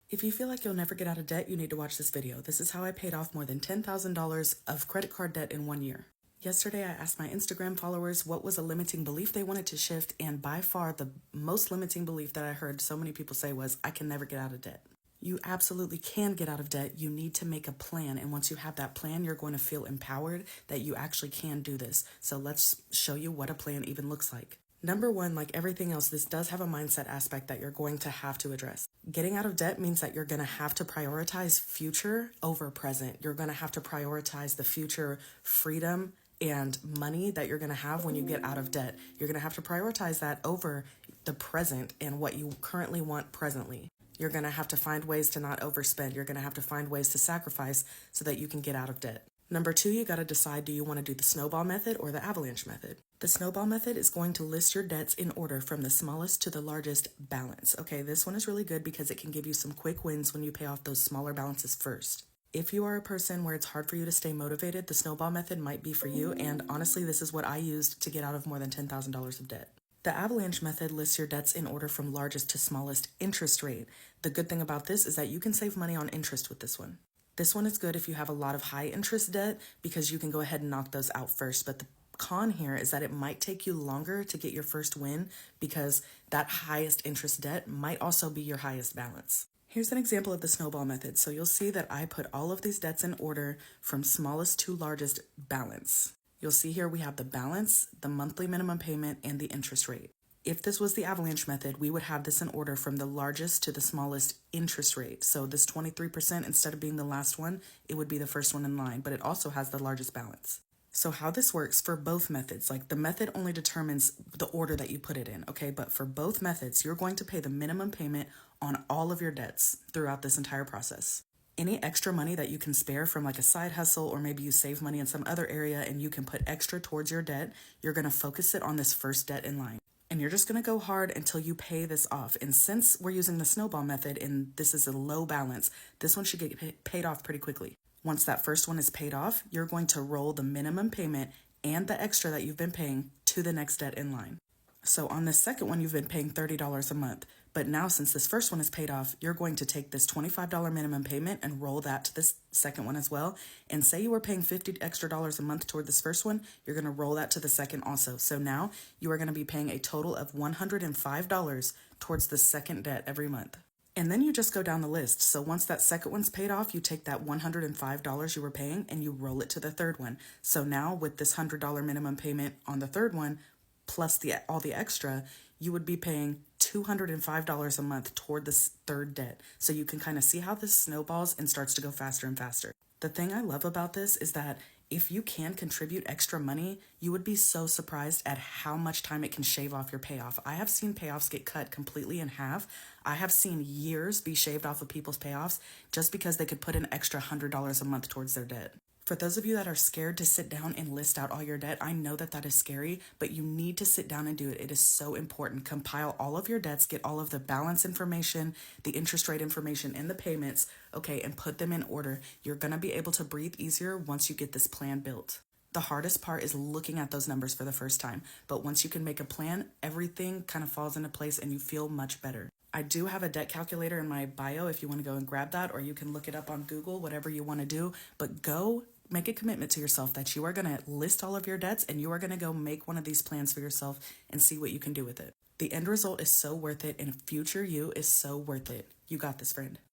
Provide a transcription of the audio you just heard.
If you feel like you'll never get out of debt, you need to watch this video. This is how I paid off more than $10,000 of credit card debt in 1 year. Yesterday, I asked my Instagram followers what was a limiting belief they wanted to shift, and by far the most limiting belief that I heard so many people say was, I can never get out of debt. You absolutely can get out of debt. You need to make a plan, and once you have that plan, you're going to feel empowered that you actually can do this. So let's show you what a plan even looks like. Number one, like everything else, this does have a mindset aspect that you're going to have to address. Getting out of debt means that you're going to have to prioritize future over present. You're going to have to prioritize the future freedom and money that you're going to have when you get out of debt. You're going to have to prioritize that over the present and what you currently want presently. You're going to have to find ways to not overspend. You're going to have to find ways to sacrifice so that you can get out of debt. Number two, you got to decide, do you want to do the snowball method or the avalanche method? The snowball method is going to list your debts in order from the smallest to the largest balance. Okay, this one is really good because it can give you some quick wins when you pay off those smaller balances first. If you are a person where it's hard for you to stay motivated, the snowball method might be for you, and honestly, this is what I used to get out of more than $10,000 of debt. The avalanche method lists your debts in order from largest to smallest interest rate. The good thing about this is that you can save money on interest with this one. This one is good if you have a lot of high interest debt because you can go ahead and knock those out first. But the con here is that it might take you longer to get your first win because that highest interest debt might also be your highest balance. Here's an example of the snowball method. So you'll see that I put all of these debts in order from smallest to largest balance. You'll see here we have the balance, the monthly minimum payment, and the interest rate. If this was the avalanche method, we would have this in order from the largest to the smallest interest rate. So this 23%, instead of being the last one, it would be the first one in line, but it also has the largest balance. So how this works for both methods, like the method only determines the order that you put it in, okay? But for both methods, you're going to pay the minimum payment on all of your debts throughout this entire process. Any extra money that you can spare from like a side hustle, or maybe you save money in some other area and you can put extra towards your debt, you're going to focus it on this first debt in line. And you're just going to go hard until you pay this off. And since we're using the snowball method and this is a low balance, this one should get paid off pretty quickly. Once that first one is paid off, you're going to roll the minimum payment and the extra that you've been paying to the next debt in line. So on this second one, you've been paying $30 a month. But now since this first one is paid off, you're going to take this $25 minimum payment and roll that to this second one as well. And say you were paying $50 extra a month toward this first one, you're going to roll that to the second also. So now you are going to be paying a total of $105 towards the second debt every month. And then you just go down the list. So once that second one's paid off, you take that $105 you were paying and you roll it to the third one. So now with this $100 minimum payment on the third one, plus all the extra, you would be paying $205 a month toward this third debt. So you can kind of see how this snowballs and starts to go faster and faster. The thing I love about this is that if you can contribute extra money, you would be so surprised at how much time it can shave off your payoff. I have seen payoffs get cut completely in half. I have seen years be shaved off of people's payoffs just because they could put an extra $100 a month towards their debt. For those of you that are scared to sit down and list out all your debt, I know that is scary, but you need to sit down and do it. It is so important. Compile all of your debts, get all of the balance information, the interest rate information, and the payments, okay, and put them in order. You're going to be able to breathe easier once you get this plan built. The hardest part is looking at those numbers for the first time, but once you can make a plan, everything kind of falls into place and you feel much better. I do have a debt calculator in my bio if you want to go and grab that, or you can look it up on Google, whatever you want to do, but go make a commitment to yourself that you are going to list all of your debts and you are going to go make one of these plans for yourself and see what you can do with it. The end result is so worth it and future you is so worth it. You got this, friend.